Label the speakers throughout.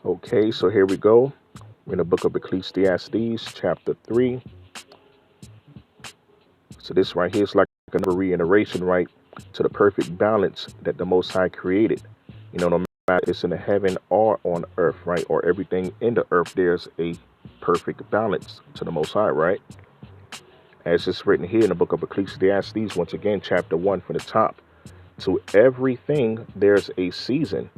Speaker 1: Okay, so here we go. We're in the book of Ecclesiastes, chapter 3. So this right here is like another reiteration, right, to the perfect balance that the Most High created. No matter if it's in the heaven or on earth, right, or everything in the earth, there's a perfect balance to the Most High, right? As it's written here in the book of Ecclesiastes, once again, chapter 1 from the top. To everything, there's a season.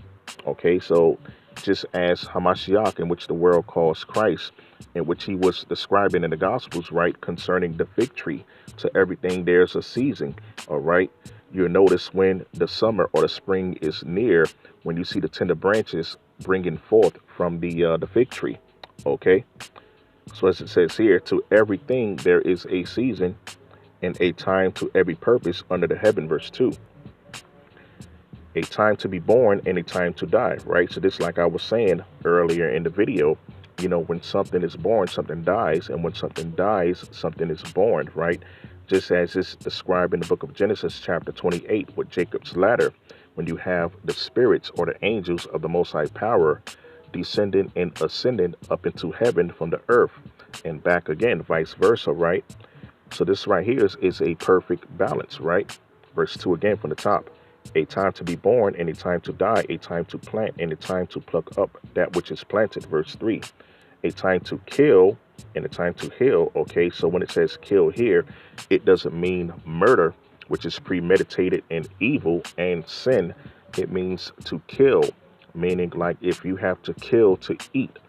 Speaker 1: Okay, so just as Hamashiach, in which the world calls Christ, in which he was describing in the Gospels, right, concerning the fig tree, to everything there's a season, all right? You'll notice when the summer or the spring is near, when you see the tender branches bringing forth from the fig tree, okay? So as it says here, to everything there is a season and a time to every purpose under the heaven, verse 2. A time to be born and a time to die, right? So this, like I was saying earlier in the video, when something is born, something dies, and when something dies, something is born, right? Just as it's described in the book of Genesis, chapter 28, with Jacob's ladder, when you have the spirits or the angels of the Most High Power descending and ascending up into heaven from the earth and back again, vice versa, right? So this right here is a perfect balance, right? Verse 2 again from the top. A time to be born and a time to die, a time to plant and a time to pluck up that which is planted. Verse 3. A time to kill and a time to heal. Okay, so when it says kill here, it doesn't mean murder, which is premeditated and evil and sin. It means to kill, meaning like if you have to kill to eat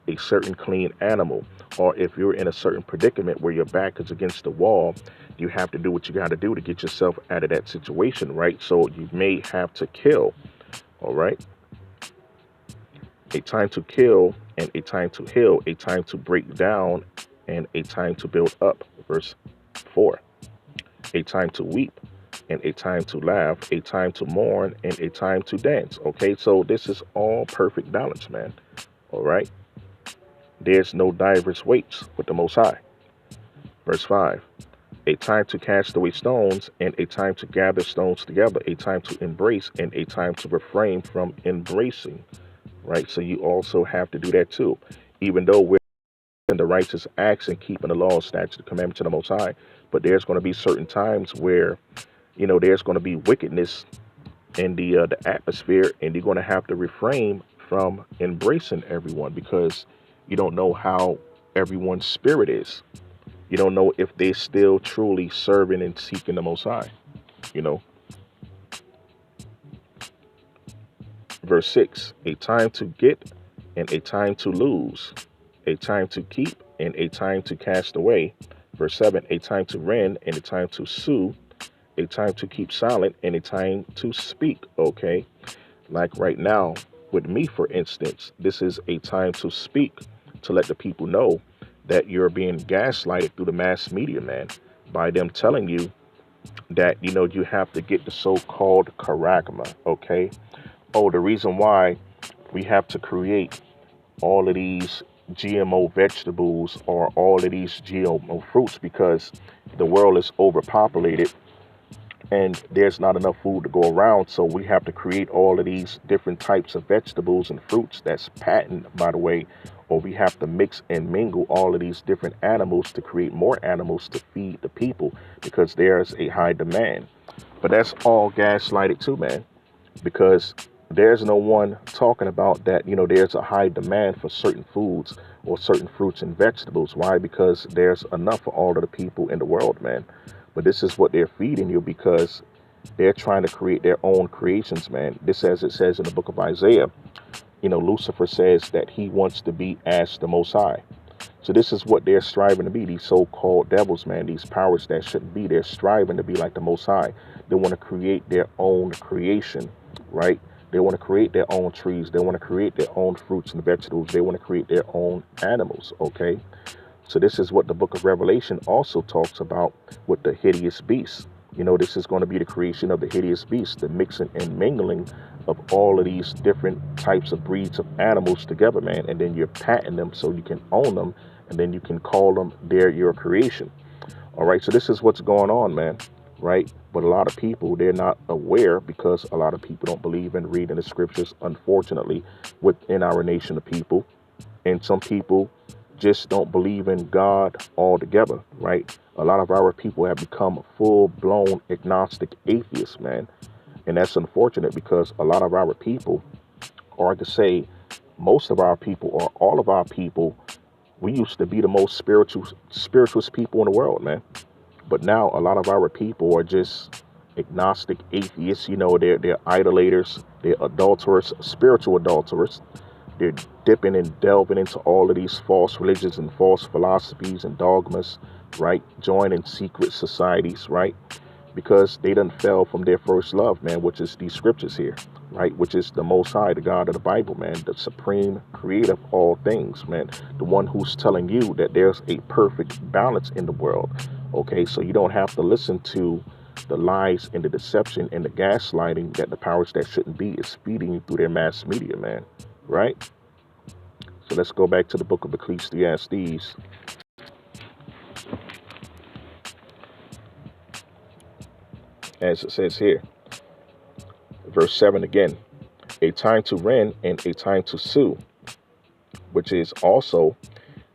Speaker 1: a certain clean animal, or if you're in a certain predicament where your back is against the wall, you have to do what you got to do to get yourself out of that situation, right? So you may have to kill, all right? A time to kill and a time to heal, a time to break down and a time to build up. Verse 4. A time to weep and a time to laugh, a time to mourn and a time to dance. Okay, so this is all perfect balance, man. All right. There's no diverse weights with the Most High. Verse 5. A time to cast away stones and a time to gather stones together, a time to embrace and a time to refrain from embracing, right? So you also have to do that too. Even though we're in the righteous acts and keeping the law, statutes, the commandments of the Most High, but there's going to be certain times where, there's going to be wickedness in the atmosphere, and you're going to have to refrain from embracing everyone because you don't know how everyone's spirit is. You don't know if they're still truly serving and seeking the Most High. You know, verse 6, a time to get and a time to lose, a time to keep and a time to cast away. Verse 7, a time to rend and a time to sue, a time to keep silent and a time to speak. Okay, like right now with me, for instance, this is a time to speak, to let the people know that you're being gaslighted through the mass media, man, by them telling you that, you have to get the so-called charagma, okay? Oh, the reason why we have to create all of these GMO vegetables or all of these GMO fruits because the world is overpopulated and there's not enough food to go around. So we have to create all of these different types of vegetables and fruits that's patent, by the way, or we have to mix and mingle all of these different animals to create more animals to feed the people because there's a high demand. But that's all gaslighted too, man, because there's no one talking about that, there's a high demand for certain foods or certain fruits and vegetables. Why? Because there's enough for all of the people in the world, man. But this is what they're feeding you because they're trying to create their own creations, man. This, as it says in the book of Isaiah, Lucifer says that he wants to be as the Most High. So this is what they're striving to be, these so-called devils, man, these powers that shouldn't be. They're striving to be like the Most High. They want to create their own creation, right? They want to create their own trees. They want to create their own fruits and vegetables. They want to create their own animals, okay? So this is what the book of Revelation also talks about with the hideous beast. This is going to be the creation of the hideous beast, the mixing and mingling of all of these different types of breeds of animals together, man. And then you're patenting them so you can own them, and then you can call them your creation. All right, so this is what's going on, man. right? But a lot of people, they're not aware because a lot of people don't believe in reading the scriptures, unfortunately, within our nation of people. And some people just don't believe in God altogether, right? A lot of our people have become full-blown agnostic atheists, man. And that's unfortunate because a lot of our people, or to say most of our people or all of our people, we used to be the most spiritualist people in the world, man. But now a lot of our people are just agnostic atheists. They're idolaters, they're adulterers, spiritual adulterers. They're dipping and delving into all of these false religions and false philosophies and dogmas, right? Joining secret societies, right? Because they done fell from their first love, man, which is these scriptures here, right? Which is the Most High, the God of the Bible, man, the supreme creator of all things, man, the one who's telling you that there's a perfect balance in the world. Okay, so you don't have to listen to the lies and the deception and the gaslighting that the powers that shouldn't be is feeding you through their mass media, man, right? So let's go back to the book of Ecclesiastes, as it says here, verse 7 again. A time to rend and a time to sow, which is also,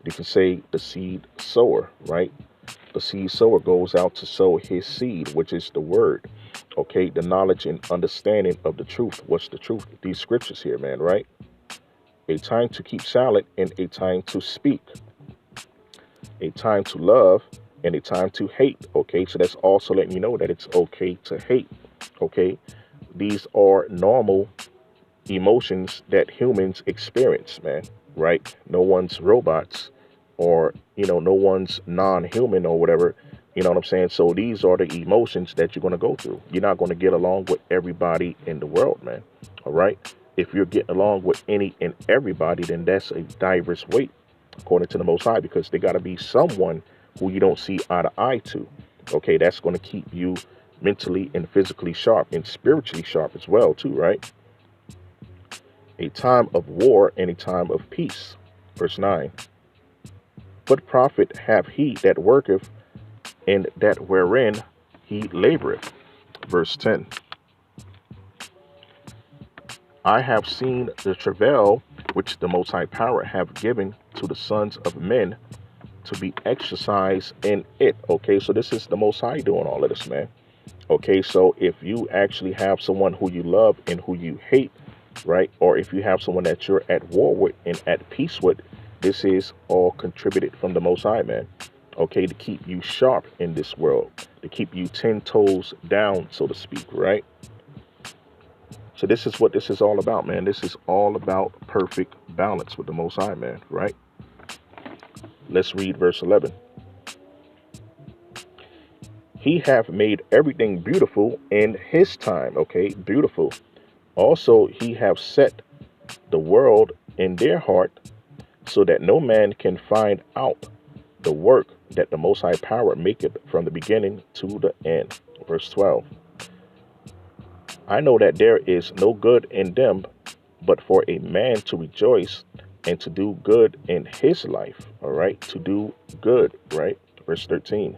Speaker 1: you can say, the seed sower, right? The seed sower goes out to sow his seed, which is the word, okay? The knowledge and understanding of the truth. What's the truth? These scriptures here, man, right? A time to keep silent and a time to speak. A time to love and a time to hate, okay? So that's also letting you know that it's okay to hate, okay? These are normal emotions that humans experience, man, right? No one's robots, or no one's non-human or whatever. You know what I'm saying? So these are the emotions that you're going to go through. You're not going to get along with everybody in the world, man. All right? If you're getting along with any and everybody, then that's a diverse weight according to the Most High, because they got to be someone who you don't see eye to eye to. Okay, that's going to keep you mentally and physically sharp and spiritually sharp as well too, right? A time of war and a time of peace. Verse 9. What profit have he that worketh and that wherein he laboreth? Verse 10. I have seen the travail which the Most High Power have given to the sons of men to be exercised in it. Okay, so this is the Most High doing all of this, man. Okay, so if you actually have someone who you love and who you hate, right? Or if you have someone that you're at war with and at peace with, this is all contributed from the Most High, man. Okay, to keep you sharp in this world, to keep you 10 toes down, so to speak, right? So this is what this is all about, man. This is all about perfect balance with the Most High, man, right? Let's read verse 11. He hath made everything beautiful in his time. Okay, beautiful. Also, he hath set the world in their heart, so that no man can find out the work that the Most High Power maketh from the beginning to the end. Verse 12. I know that there is no good in them, but for a man to rejoice and to do good in his life. All right, to do good, right? Verse 13.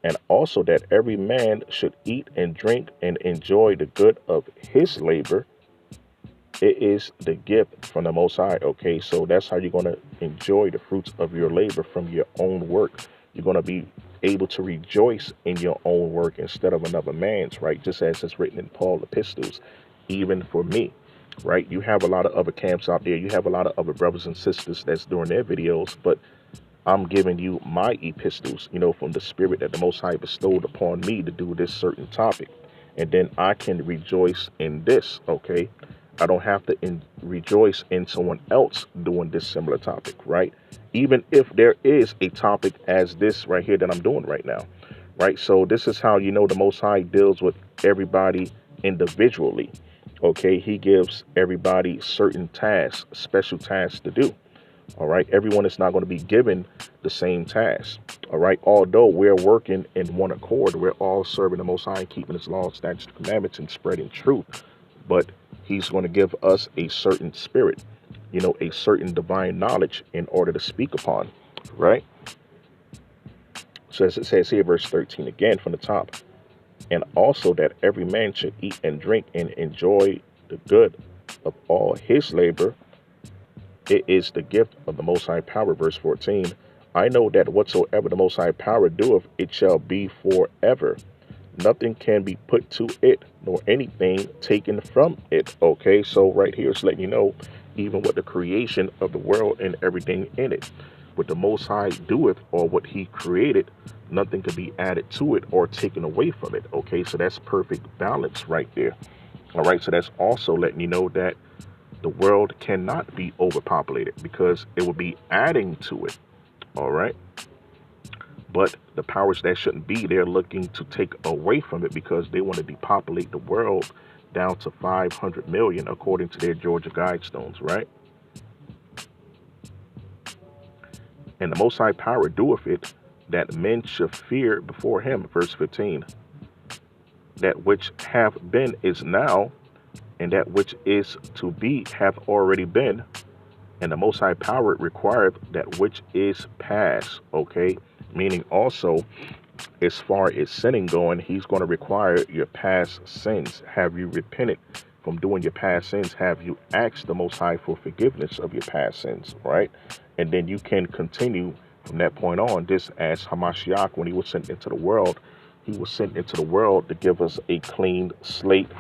Speaker 1: And also that every man should eat and drink and enjoy the good of his labor. It is the gift from the Most High. Okay, so that's how you're going to enjoy the fruits of your labor from your own work. You're going to be able to rejoice in your own work instead of another man's, right? Just as it's written in Paul's epistles, even for me, right? You have a lot of other camps out there. You have a lot of other brothers and sisters that's doing their videos, but I'm giving you my epistles, from the spirit that the Most High bestowed upon me to do this certain topic. And then I can rejoice in this, okay? I don't have to rejoice in someone else doing this similar topic, right? Even if there is a topic as this right here that I'm doing right now, right? So this is how the Most High deals with everybody individually, okay? He gives everybody certain tasks, special tasks to do. All right. Everyone is not going to be given the same task. All right. Although we're working in one accord, we're all serving the Most High, keeping his laws, statutes, commandments, and spreading truth. But he's going to give us a certain spirit, a certain divine knowledge in order to speak upon. Right. So as it says here, verse 13 again from the top, and also that every man should eat and drink and enjoy the good of all his labor. It is the gift of the Most High Power. Verse 14, I know that whatsoever the Most High Power doeth, it shall be forever. Nothing can be put to it, nor anything taken from it. Okay, so right here it's letting you know, even with the creation of the world and everything in it, what the Most High doeth, or what He created, nothing can be added to it or taken away from it. Okay, so that's perfect balance right there. All right, so that's also letting you know that the world cannot be overpopulated because it will be adding to it. All right. But the powers that shouldn't be, they're looking to take away from it because they want to depopulate the world down to 500 million, according to their Georgia Guidestones, right? And the Most High Power doeth it, that men should fear before Him. Verse 15. That which hath been is now, and that which is to be hath already been. And the Most High Power requireth that which is past. Okay? Meaning also, as far as sinning going, He's going to require your past sins. Have you repented from doing your past sins? Have you asked the Most High for forgiveness of your past sins, right? And then you can continue from that point on. Just as Hamashiach, when He was sent into the world, He was sent into the world to give us a clean slate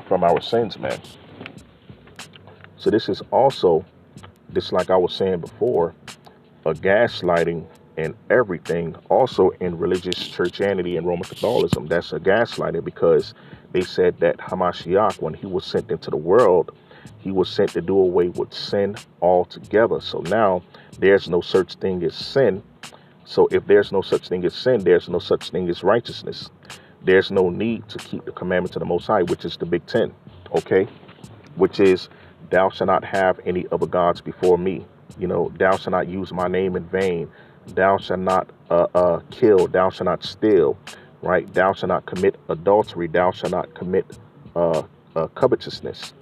Speaker 1: from our sins, man. So this is also, just like I was saying before, a gaslighting and everything, also in religious churchianity and Roman Catholicism. That's a gaslighting because they said that Hamashiach, when He was sent into the world, He was sent to do away with sin altogether. So now there's no such thing as sin. So if there's no such thing as sin, there's no such thing as righteousness. There's no need to keep the commandments of the Most High, which is the Big Ten, okay? Which is, thou shalt not have any other gods before me. You know, thou shalt not use my name in vain. Thou shalt not kill. Thou shalt not steal, right? Thou shalt not commit adultery. Thou shalt not commit covetousness.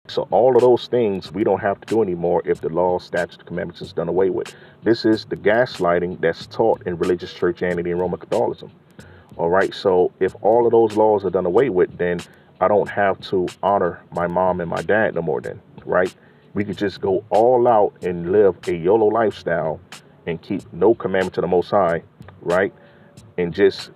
Speaker 1: So all of those things we don't have to do anymore if the law, statutes, commandments is done away with. This is the gaslighting that's taught in religious churchianity and Roman Catholicism. All right. So if all of those laws are done away with, then I don't have to honor my mom and my dad no more then, right? We could just go all out and live a YOLO lifestyle and keep no commandment to the Most High, right? And just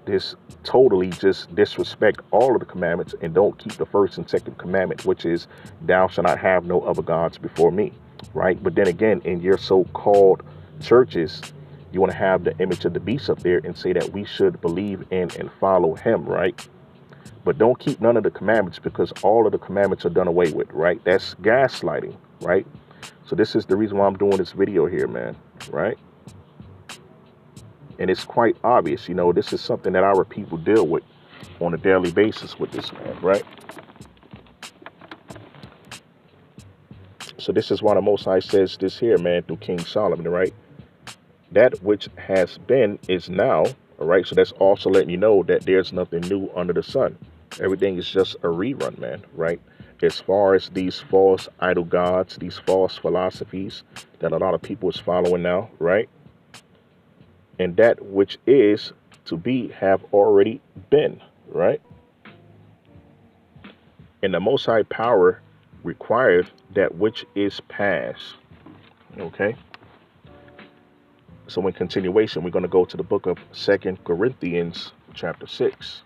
Speaker 1: totally just disrespect all of the commandments and don't keep the first and second commandment, which is thou shalt not have no other gods before me, right? But then again, in your so-called churches, you want to have the image of the beast up there and say that we should believe in and follow Him, right? But don't keep none of the commandments because all of the commandments are done away with, right? That's gaslighting, right? So this is the reason why I'm doing this video here, man, right? And it's quite obvious, you know, this is something that our people deal with on a daily basis with this, man, right? So this is why the Most High says this here, man, through King Solomon, right? That which has been is now, all right? So that's also letting you know that there's nothing new under the sun. Everything is just a rerun, man, right? As far as these false idol gods, these false philosophies that a lot of people is following now, right? And that which is to be have already been, right? And the Most High Power requires that which is past, okay? So in continuation, we're going to go to the book of 2 Corinthians chapter 6.